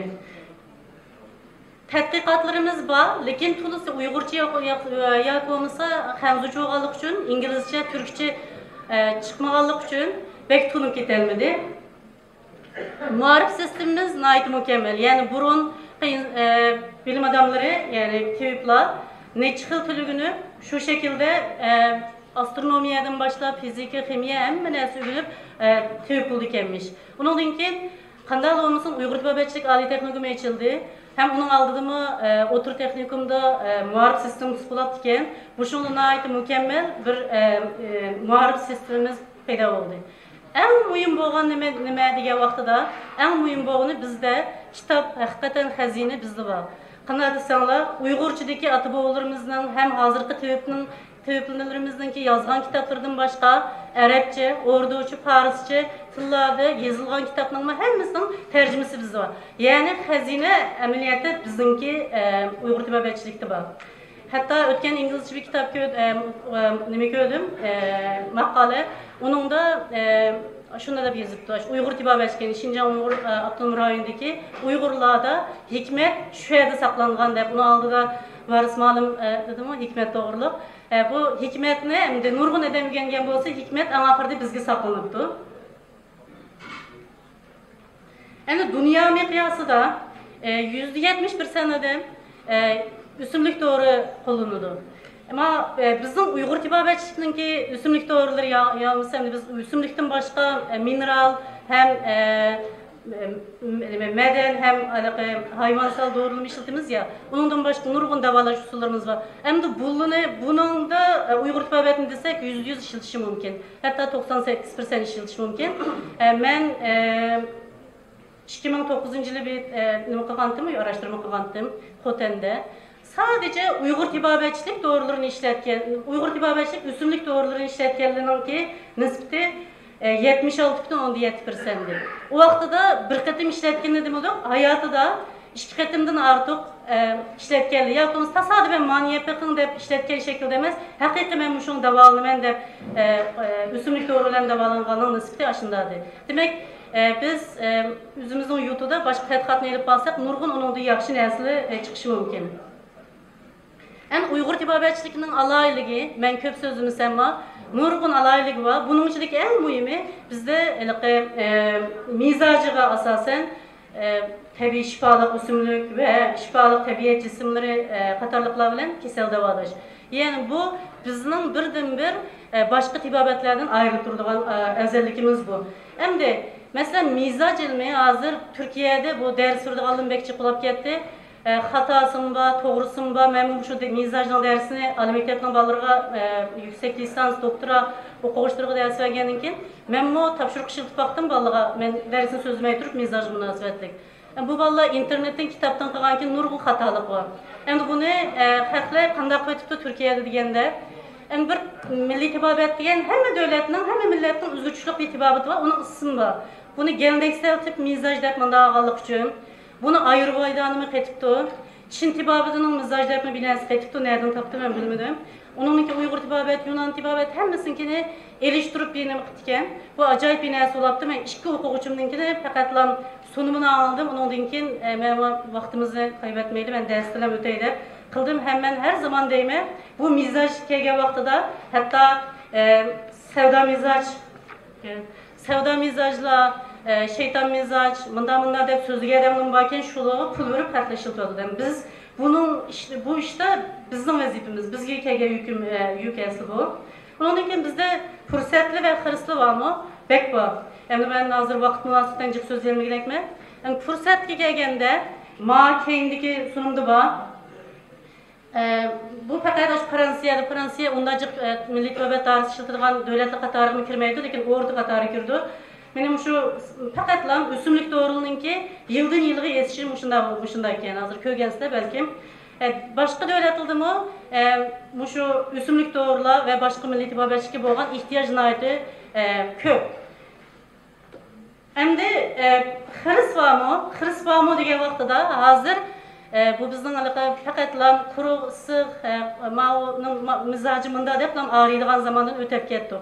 Tədqiqatlarımız var, lekin Tunus'ta Uygurca yapılmasa Hamzucu oğalık için, İngilizce, Türkçe çıkmağalık için pek tunup ketelmedi. Muharip sistemimiz nayit mükemmel. Yani burun bilim adamları yani tıbipler ne çıkıltılığını şu şekilde astronomiyadan başlayıp fiziki, kimya hem nesi bilip tıbip bulduk emmiş. Onun için qanday olmasın Uyghur tibabetçilik ali texnikum açıldı. Hem onun aldığımı otur texnikumda muharip sistem sıfırlattı iken bu şunun nayit mükemmel bir muharip sistemimiz payda oldu. En mühim boğan nime diye vaxtıda, en mühim boğanı bizde kitap, hakikaten hazine bizde var. Qanday desanlar, Uygurçadaki ata-bobolarımızdan hem hazırkı tövüplenlerimizden ki yazgan kitaplardan başka Arapça, Orduça, Farsça tillarda yazılgan kitaplarının hemimizin tercümesi bizde var. Yani hazine ameliyatı bizimki Uyghur tibabetçilikte var. Hatta ötken İngilizce bir kitap gördüm, makale. Onun da şunda da bir yazıptı. Uyghur tibabetçiliği, Şincan Uyghur Abdülhamid rayonundaki Uygurlarda hikmet şu yerde saklanğan deyip bunu aldı da varis malum dedim o hikmet doğruluk. Bu hikmet ne? Hem de nurgun edemgen bolsa hikmet en ahırda bizge saklanıptı. Yani dünya miqyası da %71 senede üsümlük doğru kullanıldı. Ama bizim Uyghur tibabetçiliğindeki üsümlük doğruları yalnızsa biz üsümlükten başka mineral hem meden hem hayvansal doğrulama işletimiz ya. Ondan başka nurgun davalaş usullarımız var. Hem de bunun da Uyghur tibabetini desek %100 işletishi mümkün. Hatta 98% işletishi mümkün. Ben 2009 yılı bir araştırma qilgandim Xoten'de. Sadece Uyghur tibabetçilik doğrularını işletken, Uyghur tibabetçilik üsümlük doğrularını işletkenlerinin ki nispeti 76,7%'di. O vaxtıda bir qetim işletken dedim olduk, hayatı da 2 qetimden artıq işletkenli. Yalnız tasadüfen maniyepekın dep işletken şekilde emas, haqiqi men şunu davalanman dep üsümlük doğrularını davalanğanın nispeti aşındadı. Demek biz özümüzün YouTube'da başka tədqiqatını elib balsak, nurgun onun da yaxşı nəsli çıxışı mümkün. En Uyghur tibabetçiliğinin alaylığı, ben köp sözümü sevmem, nurgun alaylığı var. Bunun içindeki en mühimi bizde mizacığa asasen tabi şifalık üsümlük ve şifalık tabiiyet cisimleri katarlıklar bilen kesel davalaş. Yani bu bizning birden-bir başka tibabetlerden ayrılıp durduğun özellikimiz bu. Hem de mesela mizac ilmi hazır Türkiye'de bu ders sürdüğü bekçi kulak gitti. hatasın ba, toğrusun ba, men şu mizacın dersini Ali Mektep'ten balarga yüksek lisans, doktora okuğuşturgu dersi vergenden keyin men bu tapşırık işiltip baktım balarga men dersin sözüme turup mizacı münasebetlik. Bu balla internetten kitaptan qilgan keyin nurg'un xatolik bor. Endi buni haqlar qanday qilib Turkiyada deganda endi bir milliy tibobat degan hamma davlatning, hamma millatning o'zgarishlik bir tibobati bor, uning ismi bor. Buni geleneksel tip mizaj deb mandaqalik uchun buni Ayurveda'nimi qetibdi. Çin tibobatining mizaj deb bilasiz qetibdi, nereden topdim men bilmadim. Onunki Uyg'ur tibobat, Yunan tibobat hammasinkini elishtirib benim qitgan. Bu ajoyib bir narsa bo'libdi. Men ikki o'quvchimninkini faqatlam sunumunu aldım. Ondan keyin men vaqtimizni kaybetmeyli, ben derslarım o'tay deb qildim. Hemen her zaman deyman, bu mizaj kelgan vaqtida hatto savdo mizajlar, şeytan mizaj, mında deb so'ziga adamning borken shularga pul berib qatnashiladi. Biz bu işte bizim vazifemiz, bizga kelgan yük asli bu. Ondan keyin bizda fursatli ve hırslı varmı? Bek bor. Endi ben hazır vaqt münasibatidan jiq so'zlayman kerakmi? Yani fursatga kelganda ma keyindagi sunumda bor. Bu faqat Fransiya unda jiq milliy tibobat tarixi ishletilgan davlatlar qatoriga kirmaydi, lekin o'rta qatoriga kirdi. Benim şu faqatlam o'simlik doğruluğunki yıldan yılga yetişim şunda ekan. Hazır ko'rgansizlar belki. Başka davlatlarda şu o'simlik doğrular ve başka milliy tibobatchiga bo'lgan ehtiyojni aytdi ko'p. Endi xiris varmı degan vaqtida hozir bu bizning faqatlam quruq issiq mizoji munda deb ağrıydigan zamondan o'tib ketdi.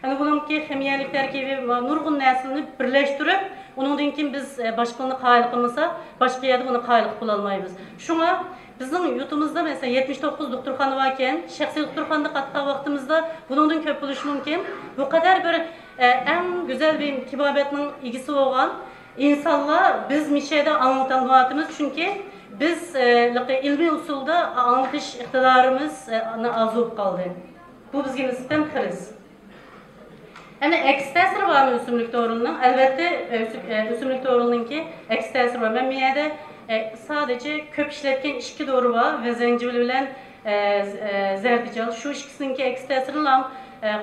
Yani bununki ximiyalik tarkibi nurg'un narsani birlashtirib, undan keyin biz boshqani qayil qilmasa, boshqa yerda buni qayil qila olmaymiz. Shunga bizning yutumizda mesela 79 doktorxona var ekan, shaxsiy doktorxonada qattiq vaqtimizda bundan ko'p bo'lishi mumkin. Bu qadar bir en güzel bir tibobatning egisi bo'lgan insonlar biz mishada anlatyapmiz, çünkü biz ilmiy usulda anlatish iqtidorimiz az bo'lib qoldi. Bu bizga nisbatan xiris. Yani eks ta'siri var mı o'simlik doğruluğunun? Elbette o'simlik doğruluğununki eks ta'siri var. Ben miyada sadece köp işletken işki doğru var ve zencefil bilen zerdeçal. Şu işkisininki eks ta'sirini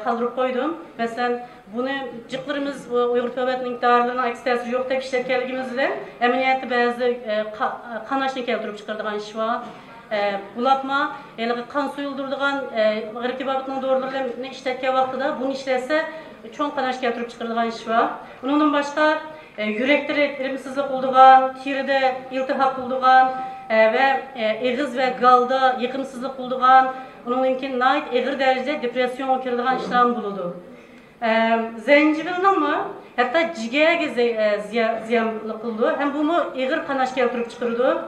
kaldırıp koydum. Mesela bunu cıklarımız Uyghur tibobatının iktidarlarına eks ta'siri yok deb işletkenligimiz bilen eminiyatli bazı kanaşını keltirip çıkardıgan iş var. Bulatma, kan suyuldurduğun Uyghur tibobatının doğrularını işletken vaqtida bunu işletse çoğun kanaş keltirip çıkarılan iş var. Ondan başka yürekleri erimsizlik olduğun, teride iltihap olduğun ve eğiz ve galda yıkımsızlık olduğun, onun için nait ağır derecede depresyon kirliğin işlem bulundu. Zencefilin mi? Hatta ciğerge ziyanlık oldu. Hem bunu ağır kanaş keltirip çıkardı.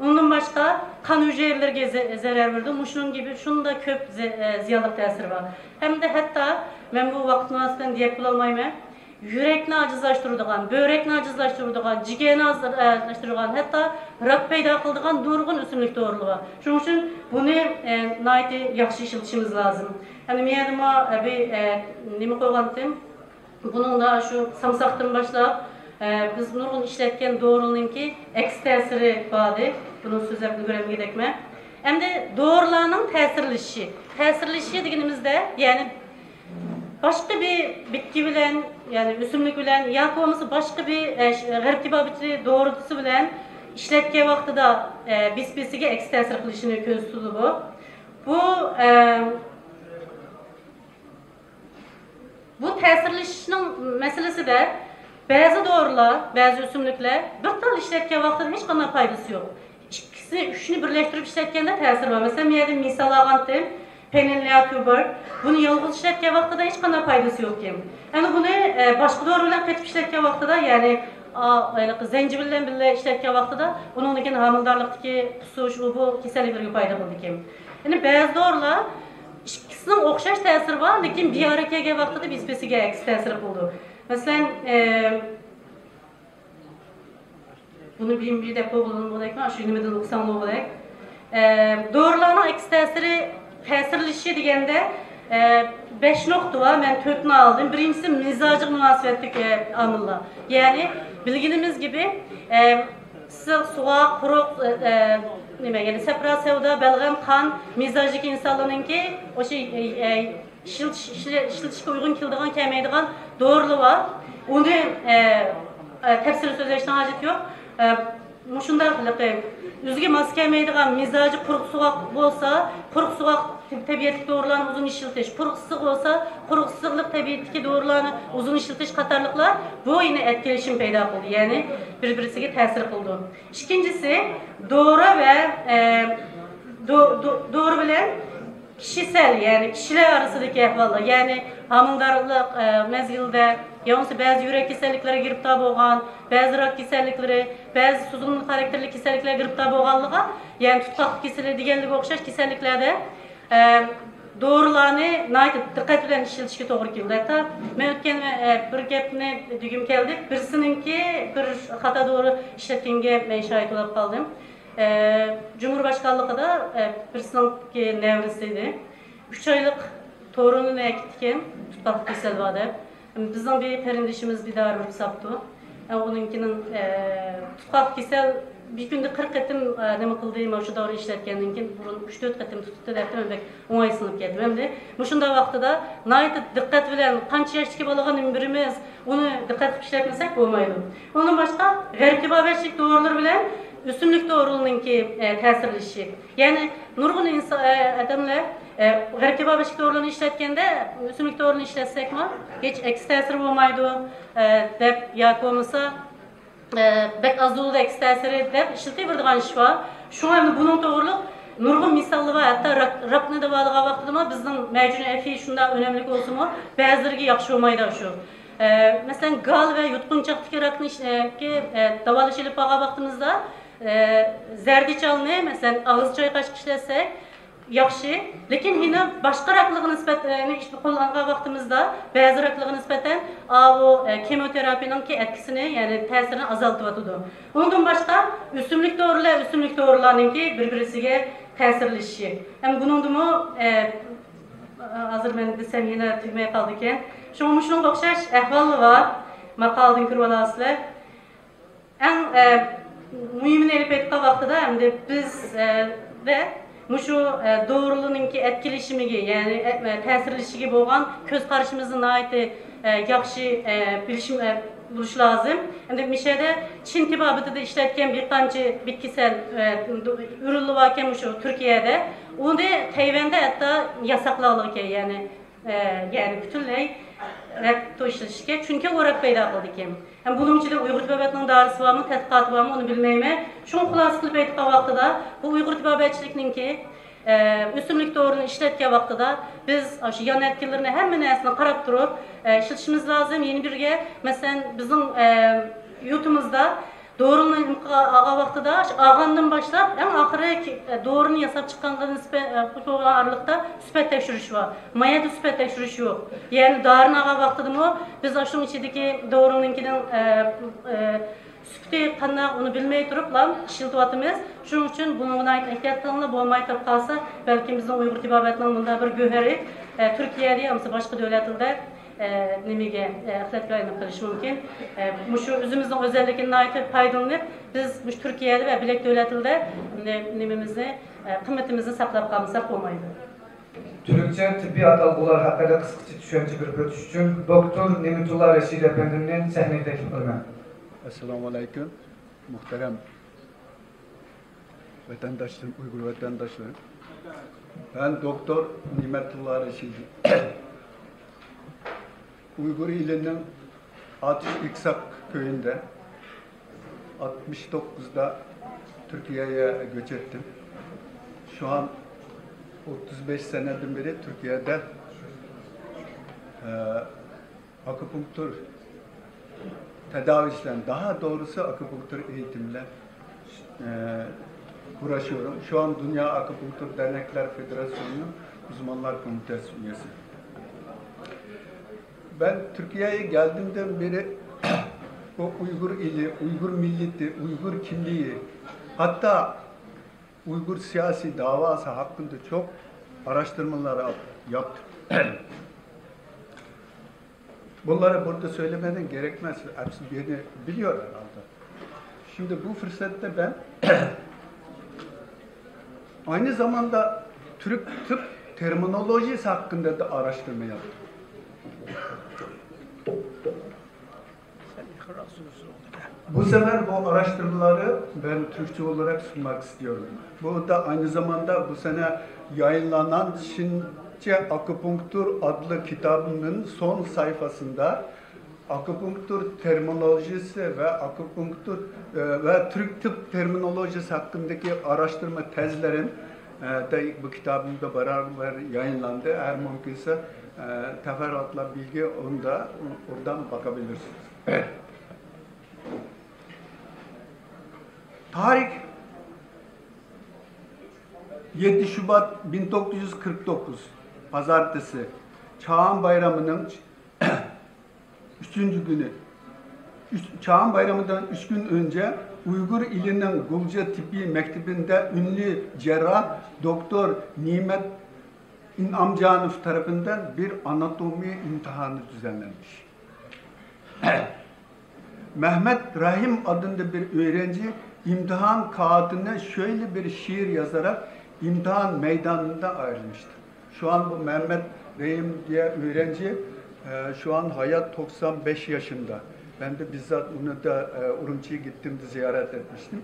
Ondan başka kan hücrelerine zarar verdi. Muşunun gibi şunun da köp ziyanlık tesiri var. Hem de hatta ben bu vaqt münasibetinden diyep bulmayayım. Yürekni acizlaştırdıgan, börekni acizlaştırdıgan, ciğerini acizlaştırdıgan, hatta rak peyda kıldığan nurgun o'simlik doğruluğu var. Şunun için bunu naiti yaxşı işletişimiz lazım. Yani miyadıma bir nemi koygandım. Bunun da şu samsaktan başlayıp biz nurgun işletken doğruluğunki eks ta'siri vardı. Bunun sözlerini görevim gerekme. Hem de doğrularının tesirleşi degenimizde yani başka bir bitki bilen yani o'simlik bilen yoki bo'lmasa başka bir g'arb tibobatchi doğrultusu bilen ishlatgan vaqtida bespesiga eks ta'sir qilishini ko'z tutdi bu ta'sirlashishning masalasida ba'zi dorilar, ba'zi o'simliklar bir tal ishlatgan vaqtida hech qanday foydasi yo'q. İkisi uchini birlashtirib ishlatganda ta'sir bor. Masalan, men yerda misol olgandim. Penilliatuber, bunu yalnız işletken vaqtida hech qanday foydasi yo'q ekan. Yani bunu başka doğru bilan qetib ishlatgan vaqtida, yani zencefil bilan birga ishlatgan vaqtida uning keyin homildorlikdagi qusish, bu kasalliklarga foyda qildi ekan. Yani ba'zi dorilar ikkisining o'xshash ta'siri bor, lekin bir ara kelgan vaqtida bespesiga aks ta'sir qildi. Masalan, bunu bir deb qo'yilgan bo'ladimi? Shu nimadan o'qsam bo'ladek. Dorilarning aks ta'siri tesirleşi degende 5 nokta var. Ben 4'ünü aldım. Birincisi mizacı münasebetlik amilla. Yani bildiğimiz gibi issiq suğa, quruq nima, yani sapra sevda, balg'am, qon, mizojiki insonlarninki o'sha ishlatishga uygun keladigan, kelmaydigan doğruluğu var. Onu tefsiri sözleşten hacet yok. Şunday qilib, o'ziga mos kelmaydigan mizoji quruq suvoq bo'lsa, quruq suvoq tabiatdagi dorilarni uzun ishiltish, quruq issiq bo'lsa, quruq issiqlik tabiatdagi dorilarni uzun ishiltish qatorliqlar bu yine etkileşim paydo qildi, ya'ni bir-biriga ta'sir qildi. Ikkinchisi, dori va dori bilan kişisel, yani kişiler arasındaki ahvallar, yani hamildarlık mezgilde, yalnız bazı yürek keselliklere giriptar bo'lgan, bazı rak kesellikleri, bazı suzumlu karakterli keselliklere giriptar bo'lganlığa, yani tutkaklık keselliği deganliga o'xshash keselliklerde dorilarni diqqat bilan ishlatishga to'g'ri keldi. Hatta men o'tgan bir gapni degim keldi, birisininki bir xato dori ishlatganga men shohid bo'lib qoldim. Cumhurbaşkanlığı da birisininki nevresiydi. 3 aylık torununu ektikken tutkaklık kesel vardı. Bizden bir perindişimiz bir daha bir saptı. Onunkinin tutkaklık kesel bir günde 40 etim neme kıldığım şu doğru işletkenliğin burun 3-4 etim tuttu derdim ben onaysınıp geldim. Hem de bu şunda vakti da nayet dikkat bilen kança yaştaki balığın birimiz onu dikkat işletmesek olmaydı. Onun başka vertibabeşlik doğruları bilen üstünlük doğruluğununki tesirleşi. Yani nurgun insan adamlar vertibabeşlik doğruluğunu işletkende üstünlük doğruluğunu işletsek mi? Hiç eksi tesir olmaydı. Dep yakılmasa bek az dolu da eksi tesiri dep işletti bir de iş var. Şu an bunun doğruluk nurgun misallı var. Hatta rakne de bağlığa baktı mı bizden mevcunu efi şunda önemli olsun mu? Bazıları yakşı olmaydı şu. Mesela gal ve yutkunçaktaki rakne ki davalışılıp bağa baktığımızda zerdeçalını mesela ağız çay kaç işletsek yaxşı, lekin yine başka raklığı nispeten işte kullanılan vaktimizde bazı raklığı nispeten o kemoterapinin ki etkisini yani tesirini azaltıvatıdı. Ondan başka üstünlük doğrularının ki birbirisiyle tesirleşi. Hem bunun mu hazır ben desem yine tüymeye kaldıkken şunun okşaş ehvallı var makaldın kırvalasıyla en mühimini elip ettiği vakti da hem de biz ve şu doğruluğunki etkileşimi yani tesirleşi bo'lgan köz karşımızın ait yaxşı bilişim buluş lazım. Hem de Mişe'de Çin tibabıda da işletken bir tane bitkisel ürünlü varken şu Türkiye'de onu da Tayvan'da hatta yasaklı ki yani bütünley rekto işletişke çünkü olarak payda kıldı ki. Yani bunun için de Uygur Tibabetinin darısı var mı, tetkikatı var mı onu bilmeyme. Şunu kulası kılıp ettiği vakti da bu Uygur Tibabetçilikinin ki üstünlük doğrunu işletken vakti da biz yan etkilerini hemen esine karab durup işletişimiz lazım. Yeni birge mesela bizim YouTube'umuzda doğrunun ağa vakti da ağandan başlap en ahire doğrunu yasap çıkanların bu aralıkta süpet tekşürüş var. Mayada süpet tekşürüş yok. Yani darın ağa vakti da mı biz aşkın içindeki doğrununkinin süpeti kanına onu bilmeyi durup lan işiltivatımız. Şunun için bunun ait ihtiyatlığına bulmayı tabi kalsa belki bizim Uygur Tibabetinin bunda bir göheri Türkiye'de ama başka devletlerde nemige ahlatlarını kılış mümkün. Şu özümüzün özelliklerine ait faydalanıp biz Türkiye'de ve bilek devletinde nemimizi, kıymetimizi saklap kalmasak olmaydı. Türkçe tıbbi atalgılar hakkında kısaca düşünce bir bölüş için Doktor Nimetullah Reşid Efendi'nin sahneye teklif ediyorum. Esselamu Aleyküm. Muhterem vatandaşlarım, Uygur vatandaşlarım. Ben Doktor Nimetullah Reşid. Uygur ilinin Atış İksak köyünde 69'da Türkiye'ye göç ettim. Şu an 35 senedir beri Türkiye'de akupunktur tedavisle, daha doğrusu akupunktur eğitimle uğraşıyorum. Şu an Dünya Akupunktur Dernekler Federasyonu'nun Uzmanlar Komitesi üyesi. Ben Türkiye'ye geldiğimden beri o Uygur ili, Uygur milleti, Uygur kimliği, hatta Uygur siyasi davası hakkında çok araştırmalar yaptım. Bunları burada söylemeden gerekmez. Hepsi beni biliyor herhalde. Şimdi bu fırsatta ben aynı zamanda Türk tıp terminolojisi hakkında da araştırma yaptım. Bu sefer bu araştırmaları ben Türkçe olarak sunmak istiyorum. Bu da aynı zamanda bu sene yayınlanan Çince Akupunktur adlı kitabının son sayfasında akupunktur terminolojisi ve akupunktur ve Türk tıp terminolojisi hakkındaki araştırma tezlerim da bu kitabımda beraber yayınlandı. Eğer mümkünse teferruatla bilgi oradan bakabilirsiniz. Tarih 7 Şubat 1949 Pazartesi Çağan Bayramı'nın 3. günü. Çağan Bayramı'ndan 3 gün önce Uygur ilinin Gulca Tıbbi Mektebi'nde ünlü cerrah Doktor Nimet İnamcanov tarafından bir anatomi imtihanı düzenlenmiş. Mehmet Rahim adında bir öğrenci imtihan kağıdına şöyle bir şiir yazarak imtihan meydanında ayrılmıştır. Şu an bu Mehmet Rahim diye öğrenci şu an hayat 95 yaşında. Ben de bizzat onu da Urumçi'ye gittiğimde ziyaret etmiştim.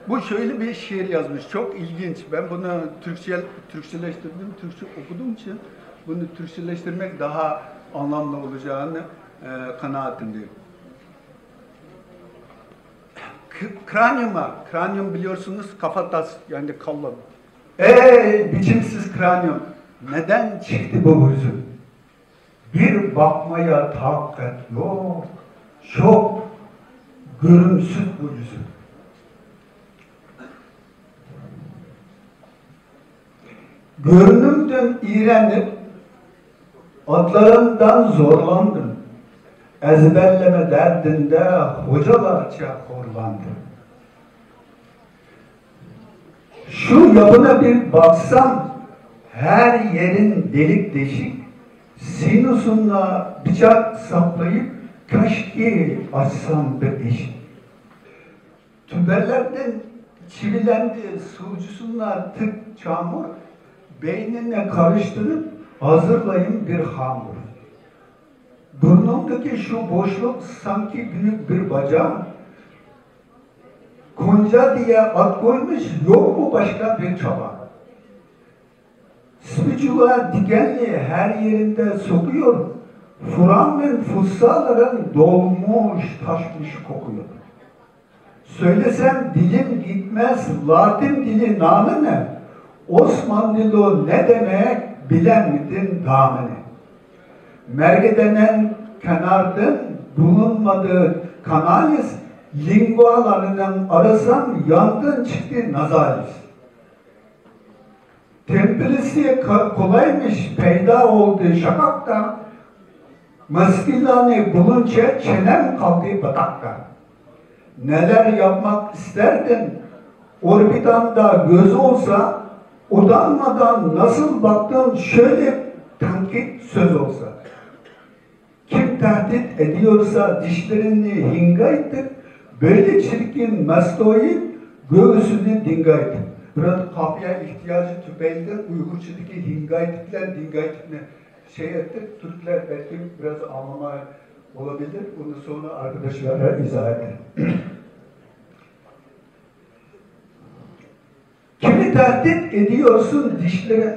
Bu şöyle bir şiir yazmış. Çok ilginç. Ben bunu Türkçeleştirdim. Türkçe okuduğum için bunu Türkçeleştirmek daha anlamlı olacağını kanaatindeyim. Kranyum biliyorsunuz kafatas yani kalın. Biçimsiz kranyum. Neden çıktı bu yüzü? Bir bakmaya takat yok. Çok görünsüz bu yüzü. Görünümden iğrenip adlarından zorlandım. Ezberleme derdinde hocalarca horlandım. Şu yapına bir baksam her yerin delik deşik, sinüsünle bıçak saplayıp keşke açsam bir deşik. Tüberlerden çivilendi sucusunla tık çamur, beynine karıştırıp hazırlayın bir hamur. Burnumdaki şu boşluk sanki büyük bir bacağım. Konca diye ad koymuş, yok mu başka bir çaba? Spicula dikenli her yerinde sokuyor. Foramen fussaların dolmuş, taşmış kokuyor. Söylesem dilim gitmez, Latin dili namı ne? Osmanlılı ne demek bilen miydin damını? Merge denen kenardan bulunmadığı kanalis, lingualarından arasam yandın çıktı nazalis. Templisi kolaymış peyda oldu şakakta, maskilani bulunca çenem kaldı batakta. Neler yapmak isterdin, orbitanda göz olsa, utanmadan nasıl baktın şöyle tenkit söz olsa. Kim tehdit ediyorsa dişlerini hingaytır, böyle çirkin mestoyu göğsünü dingaytır. Burada kapıya ihtiyacı tüpeyden Uygurçadaki hingaytikler, dingaytikle ettik. Türkler belki biraz anlamaya olabilir. Bunu sonra arkadaşlara izah ederim. Kimi tehdit ediyorsun dişleri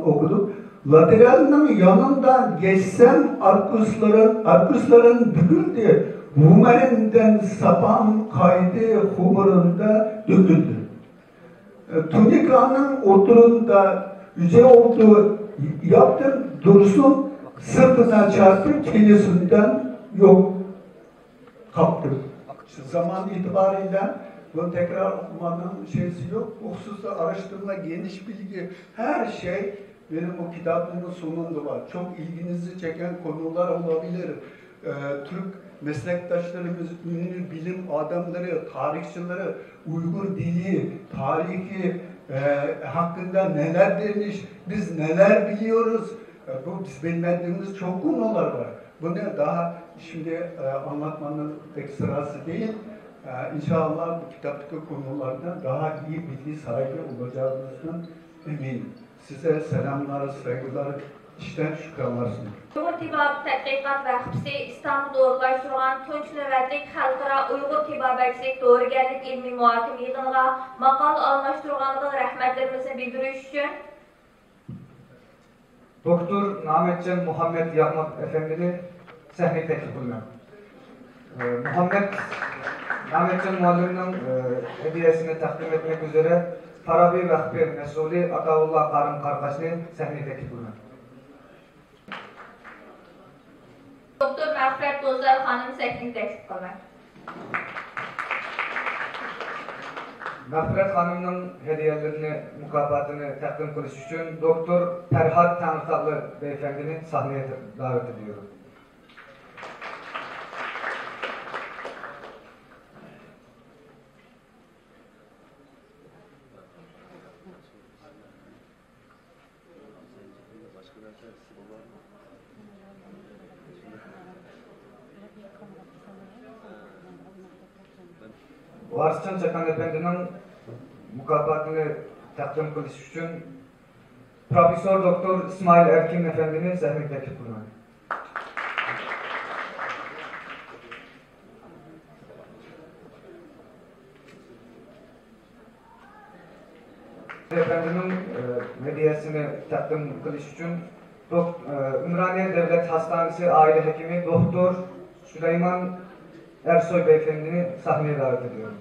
okudum. Lateralinin yanından geçsem arkusların büküldü. Humerinden sapan kaydı humurunda döküldü. Tunikanın oturunda yüce oldu yaptım dursun sırtına çarptım çenesinden yok kaptım. Zaman itibariyle bunu tekrar okumanın şeysi yok. Bu hususta araştırma, geniş bilgi, her şey benim o kitabımın sonunda var. Çok ilginizi çeken konular olabilir. Türk meslektaşlarımız, ünlü bilim adamları, tarihçileri, Uygur dili, tarihi hakkında neler demiş, biz neler biliyoruz. Biz bilmediğimiz çok konular var. Bunu daha şimdi anlatmanın pek sırası değil. İnşallah bu kitaptaki konularda daha iyi bilgi sahibi olacağınızdan eminim. Size selamlar, saygılar, içten şükranlar sunuyorum. Uyghur Tibabı Tədqiqat Vəqfisi İstanbul'da orqalaşdırılan Tunç növbətlik Xalqara Uyghur Tibabətçilik Doğrugərlik İlmi Muhakim Yığınığa maqal alınlaşdırğanlığın rəhmətlərimizi bildiriş üçün Doktor Nametcan Muhammed Yahmak Efendi'ni sahneye teklif bulunuyor. Nametcan Muallim'in hediyesini takdim etmek üzere Farabi Vakfı Mesulü Ataullah Karım Karkaş'ını sahneye teklif bulunuyor. Doktor Məğfirət Dozlar xanım səhnini təklif qılmaq. Məğfirət Hanım'ın hediyelerini, mükafatını takdim kılış için Doktor Ferhat Tanrıtağlı Beyefendini sahneye davet ediyorum. Varscan Çakan Efendi'nin mükafatını takdim kılış için Profesör Doktor İsmail Erkin Efendi'ni sahneye teklif bulunuyor. Efendinin hediyesini takdim kılış için Ümraniye Devlet Hastanesi Aile Hekimi Doktor Süleyman Ersoy Beyefendini sahneye davet ediyorum.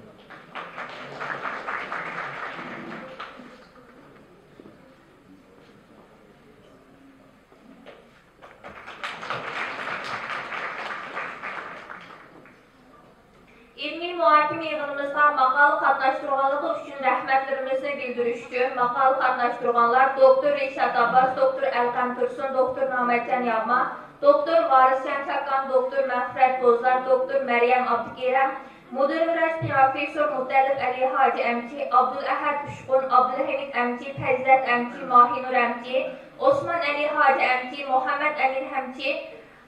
İlmi Muhakim Yığınımızda maqal qatnaşdırğanlığı üçün rəhmətlərimizi bildiriş üçün maqal qatnaşdırğanlar Doktor Reşat Abbas, Doktor Əlqəm Tursun, Doktor Nametcan Yağma, Doktor Variscan Çakan, Doktor Məğfirət Dozlar, Doktor Məryəm Abdüqeyrəm, Müdir-Vəz Profesör Muhtəlif Əli Hacı Əmci, Abdüləhəd Üşqun, Abdülhəmid Əmci, Fəzlət Əmci, Mahinur Əmci, Osman Əli Hacı Əmci, Muhammed Əmin Həmci,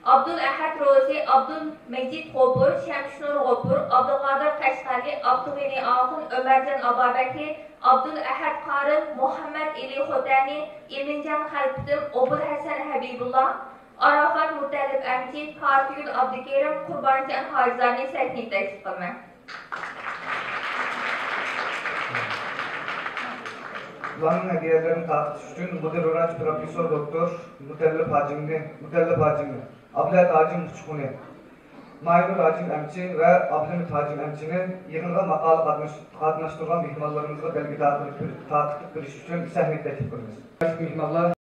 Abdüləhəd Rozi, Abdülmecid Qobur, Şəmşnur Qobur, Abdülqadir Qəşqali, Abdülğini Ağın, Ömərcan Ababəkli, Abdüləhəd Qarı, Muhammed İli Xotəni, İmincan Xəlbdin, Obul Həsən Həbibullah, Arafat Muhtəlif Əmci, Fatihül Abdüqeyrəm, Qurbancan Hacizani səhnəyə təklif qılmaq. Ulanın hediyelerini tartış için Müdir-Vəz Profesör Doktor Mutellif Hacimli, Abdülhət Hacim Uçquni, Maynur Hacim Əmçi və Abdülhamid Hacim Əmçinin yığınğa maqal qatnaşdırılan mihmanlarımızla belki tartışıp bir iş için sahneye teklif qılırız.